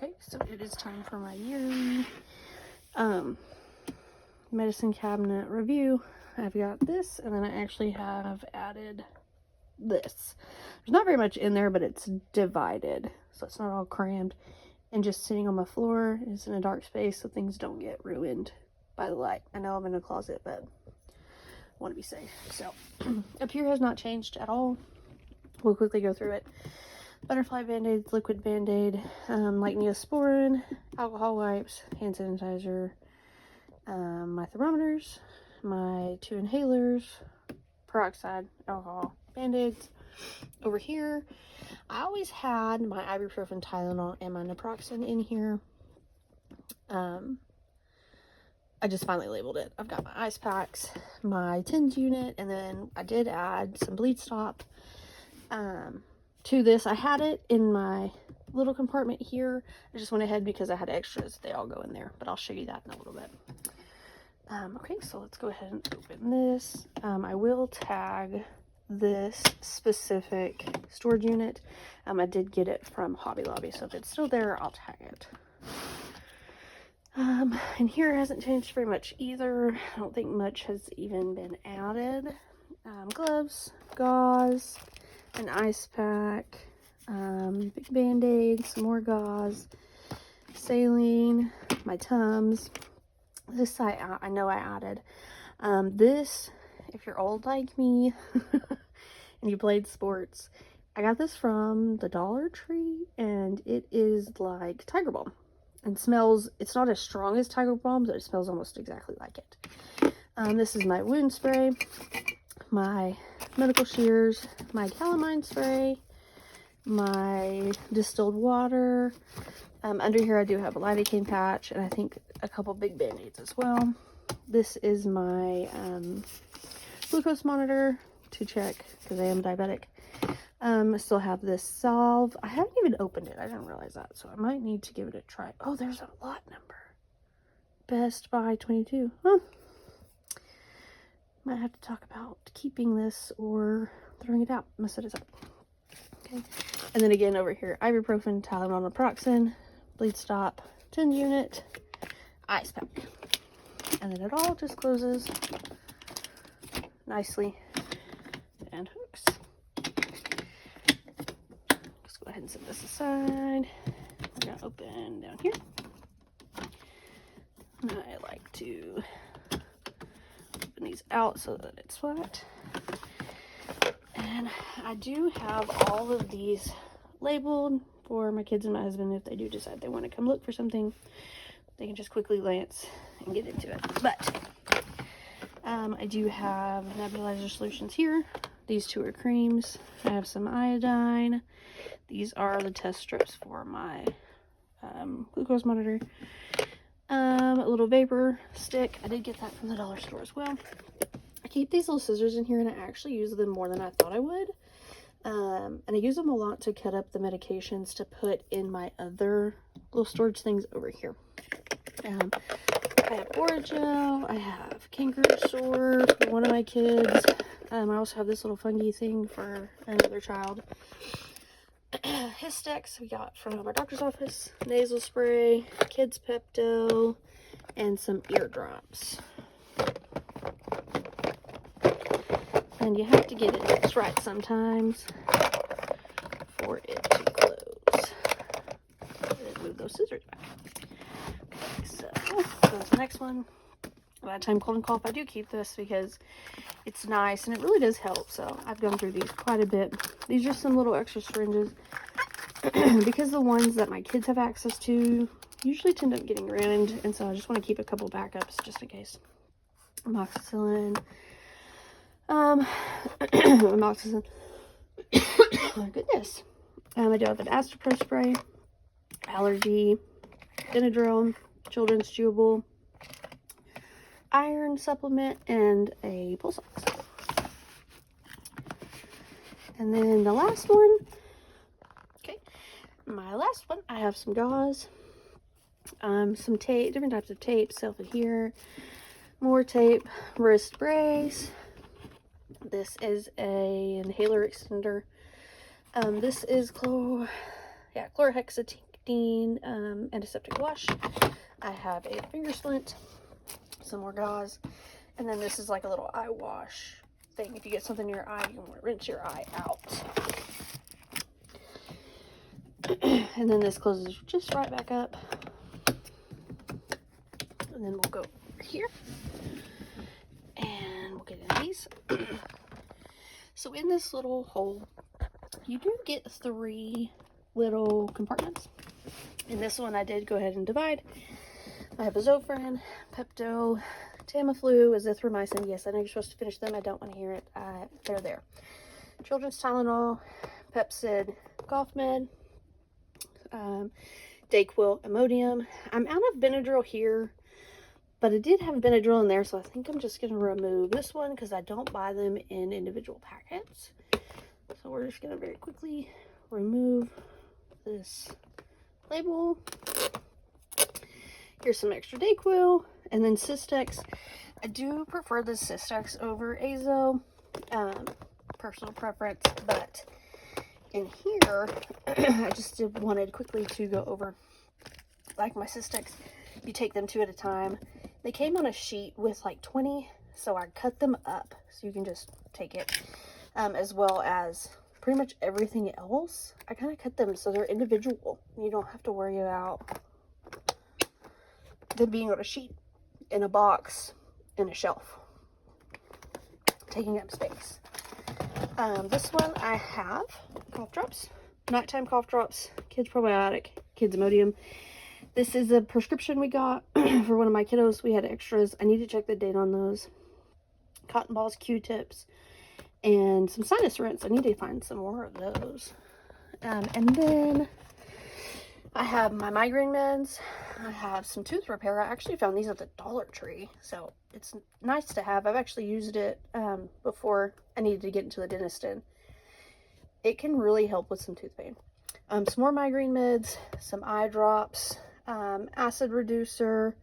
Okay, so it is time for my yearly medicine cabinet review. I've got this, and then I actually have added this. There's not very much in there, but it's divided, so it's not all crammed. And just sitting on my floor is in a dark space, so things don't get ruined by the light. I know I'm in a closet, but I want to be safe. So up here has not changed at all. We'll quickly go through it. Butterfly band-aids, liquid band-aid, like Neosporin, alcohol wipes, hand sanitizer, my thermometers, my 2 inhalers, peroxide, alcohol, band-aids. Over here, I always had my ibuprofen, Tylenol, and my naproxen in here. I just finally labeled it. I've got my ice packs, my TENS unit, and then I did add some bleed stop. To this, I had it in my little compartment here. I just went ahead because I had extras. They all go in there, but I'll show you that in a little bit. Okay, so let's go ahead and open this. I will tag this specific storage unit. I did get it from Hobby Lobby, so if it's still there, I'll tag it. And here hasn't changed very much either. I don't think much has even been added. Gloves, gauze, an ice pack, big band-aid, some more gauze, saline, my Tums. This I know I added. This, if you're old like me and you played sports, I got this from the Dollar Tree, and it is like Tiger Balm. And smells, it's not as strong as Tiger Balm, but it smells almost exactly like it. This is my wound spray, my medical shears, my calamine spray, my distilled water. Under here I do have a lidocaine patch, and I think a couple big band-aids as well. This is my glucose monitor to check because I am diabetic. I still have this salve. I haven't even opened it. I didn't realize that, so I might need to give it a try. Oh, there's a lot number. Best Buy 22. Huh. Might have to talk about keeping this or throwing it out. Mess it up. Okay. And then again over here, ibuprofen, Tylenol, naproxen, bleed stop, TENS unit, ice pack. And then it all just closes nicely and hooks. Let's go ahead and set this aside. We're gonna open down here. I like to open these out so that it's flat. And I do have all of these labeled for my kids and my husband. If they do decide they want to come look for something, they can just quickly glance and get into it. But I do have nebulizer solutions here. These 2 are creams. I have some iodine. These are the test strips for my glucose monitor. A little vapor stick. I did get that from the dollar store as well. I keep these little scissors in here, and I actually use them more than I thought I would. And I use them a lot to cut up the medications to put in my other little storage things over here. I have Orajel, I have kangaroo sore for one of my kids. I also have this little fungi thing for another child. Histex we got from our doctor's office, nasal spray, kids Pepto, and some eardrops. And you have to get it just right sometimes for it to close. Move those scissors back. Okay, so that's the next one. By the time cold and cough, I do keep this because it's nice and it really does help. So I've gone through these quite a bit. These are some little extra syringes because the ones that my kids have access to usually tend up getting ruined, and so I just want to keep a couple backups just in case. Amoxicillin. Amoxicillin. Oh goodness. I do have an Astropro spray, allergy, Benadryl, children's chewable, iron supplement, and a pulse ox. And then the last one, okay, my last one, I have some gauze, some tape, different types of tape, self-adhere, more tape, wrist brace. This is a inhaler extender. This is chlorhexidine Pristine antiseptic wash. I have a finger splint, some more gauze, and then this is like a little eye wash thing. If you get something in your eye, you can rinse your eye out. And then this closes just right back up. And then we'll go over here and we'll get in these. So in this little hole, you do get 3 little compartments. In this one, I did go ahead and divide. I have a Zofran, Pepto, Tamiflu, azithromycin. Yes, I know you're supposed to finish them. I don't want to hear it. They're there. Children's Tylenol, Pepcid, Goffmed, Dayquil, Imodium. I'm out of Benadryl here, but I did have Benadryl in there, so I think I'm just going to remove this one because I don't buy them in individual packets. So we're just going to very quickly remove this label. Here's some extra Dayquil, and then Cystex. I do prefer the Cystex over Azo, personal preference, but in here, I just wanted quickly to go over, like my Cystex, you take them 2 at a time. They came on a sheet with like 20, so I cut them up so you can just take it, as well as pretty much everything else. I kind of cut them so they're individual. You don't have to worry about them being on a sheet, in a box, in a shelf, taking up space. This one I have cough drops, nighttime cough drops, kids probiotic, kids Imodium. This is a prescription we got for one of my kiddos. We had extras. I need to check the date on those. Cotton balls, Q-tips, and some sinus rinse. I need to find some more of those. And then I have my migraine meds. I have some tooth repair. I actually found these at the Dollar Tree, so it's nice to have. I've actually used it before I needed to get into the dentist, and it can really help with some tooth pain. Some more migraine meds, some eye drops, acid reducer.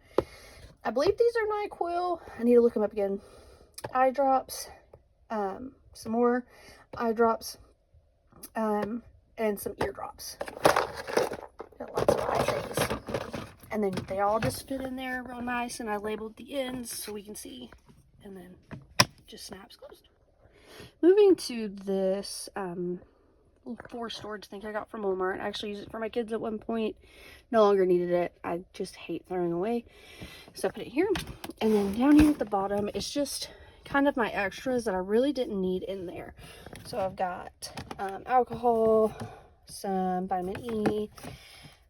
I believe these are NyQuil. I need to look them up again. Eye drops, some more eye drops, and some ear drops. Got lots of eye things. And then they all just fit in there real nice, and I labeled the ends so we can see, and then just snaps closed. Moving to this little 4 storage thing I got from Walmart. I actually used it for my kids at one point. No longer needed it. I just hate throwing away. So I put it here. And then down here at the bottom, it's just kind of my extras that I really didn't need in there. So I've got alcohol, some vitamin E,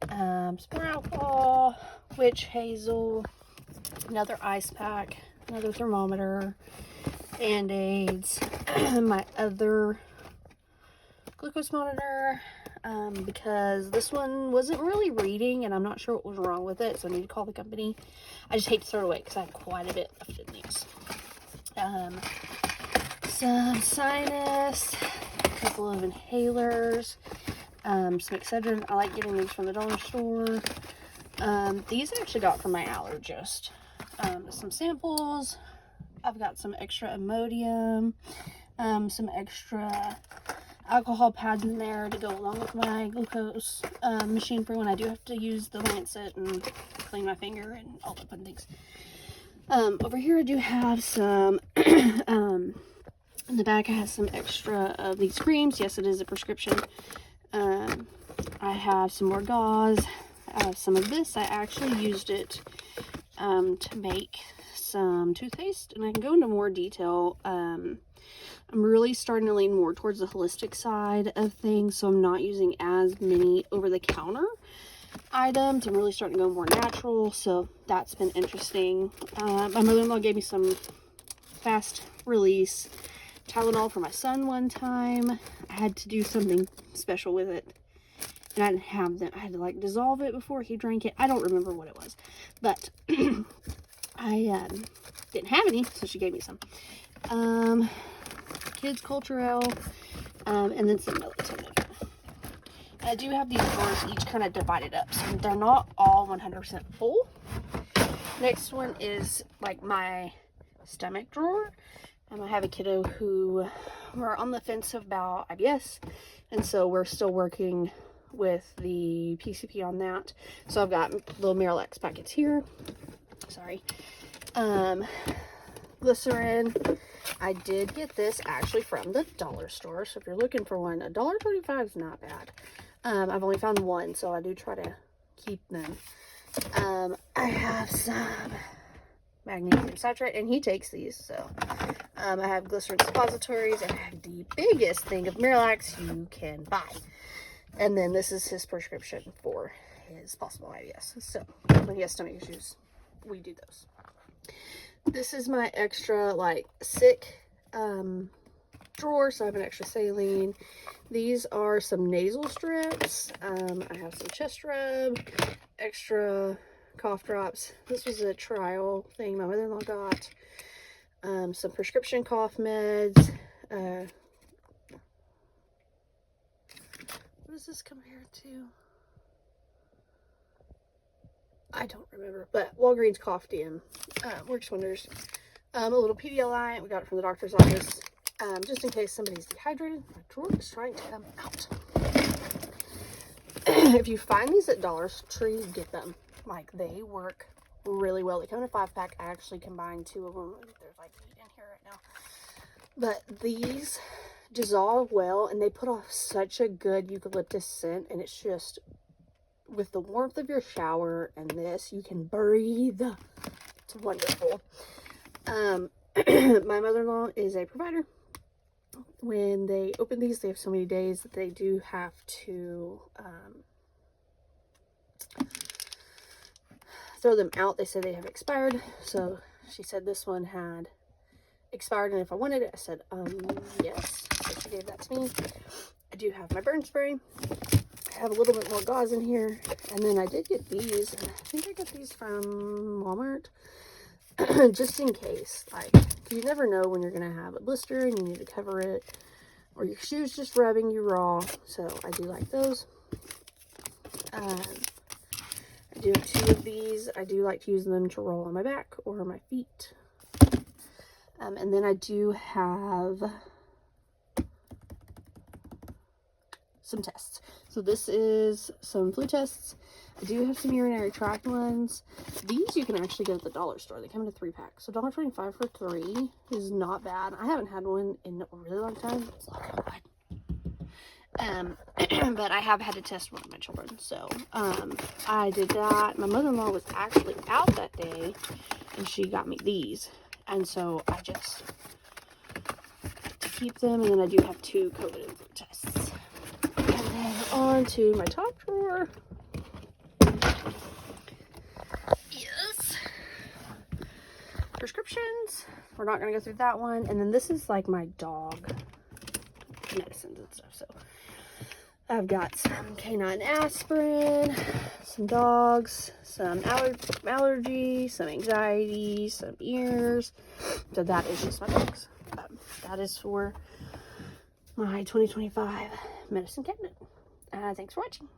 some more alcohol, witch hazel, another ice pack, another thermometer, Band-Aids, my other glucose monitor, because this one wasn't really reading and I'm not sure what was wrong with it, so I need to call the company. I just hate to throw it away because I have quite a bit left in these. Some sinus, a couple of inhalers, some Excedrin. I like getting these from the dollar store. These I actually got from my allergist. Some samples. I've got some extra Imodium, some extra alcohol pads in there to go along with my glucose machine for when I do have to use the lancet and clean my finger and all the fun things. Over here I do have some, in the back I have some extra of these creams. Yes, it is a prescription. I have some more gauze. I have some of this. I actually used it to make some toothpaste, and I can go into more detail. I'm really starting to lean more towards the holistic side of things, so I'm not using as many over-the-counter items. I'm really starting to go more natural, so that's been interesting. My mother-in-law gave me some fast release Tylenol for my son one time. I had to do something special with it, and I didn't have them. I had to like dissolve it before he drank it. I don't remember what it was, but I didn't have any, so she gave me some. Kids Culturelle, and then some melatonin. I do have these drawers each kind of divided up, so they're not all 100% full. Next one is like my stomach drawer. I have a kiddo who we're on the fence about IBS, and so we're still working with the PCP on that. So I've got little Miralax packets here. Sorry. Glycerin. I did get this actually from the dollar store. So if you're looking for one, $1.25 is not bad. I've only found one, so I do try to keep them. I have some magnesium citrate, and he takes these. So I have glycerin suppositories, and I have the biggest thing of Miralax you can buy. And then this is his prescription for his possible IBS. So when he has stomach issues, we do those. This is my extra like sick drawer, so I have an extra saline. These are some nasal strips. I have some chest rub, extra cough drops. This was a trial thing my mother-in-law got. Some prescription cough meds. What does this compare to? I don't remember, but Walgreens Cough DM works wonders. A little Pedialyte. We got it from the doctor's office. Just in case somebody's dehydrated. My drawer is trying to come out. If you find these at Dollar Tree, get them. Like, they work really well. They come in a 5-pack. I actually combined 2 of them. There's like 8 in here right now. But these dissolve well, and they put off such a good eucalyptus scent, and it's just, with the warmth of your shower and this, you can breathe. It's wonderful. My mother-in-law is a provider. When they open these, they have so many days that they do have to throw them out. They say they have expired. So she said this one had expired, and if I wanted it, I said yes. So she gave that to me. I do have my burn spray. I have a little bit more gauze in here, and then I did get these. I think I got these from Walmart. Just in case, like, you never know when you're gonna have a blister and you need to cover it, or your shoes just rubbing you raw. So I do like those. I do have 2 of these. I do like to use them to roll on my back or my feet. And then I do have some tests. So this is some flu tests. I do have some urinary tract ones. These you can actually get at the dollar store. They come in a 3-pack. So $1.25 for 3 is not bad. I haven't had one in a really long time. It's like, but I have had to test one of my children. So I did that. My mother-in-law was actually out that day, and she got me these. And so I just like to keep them. And then I do have 2 COVID and flu tests. And then on to my top drawer. Prescriptions. We're not going to go through that one. And then this is like my dog medicines and stuff. So I've got some canine aspirin, some dogs, some allergy, some anxiety, some ears. So that is just my dogs. That is for my 2025 medicine cabinet. Thanks for watching.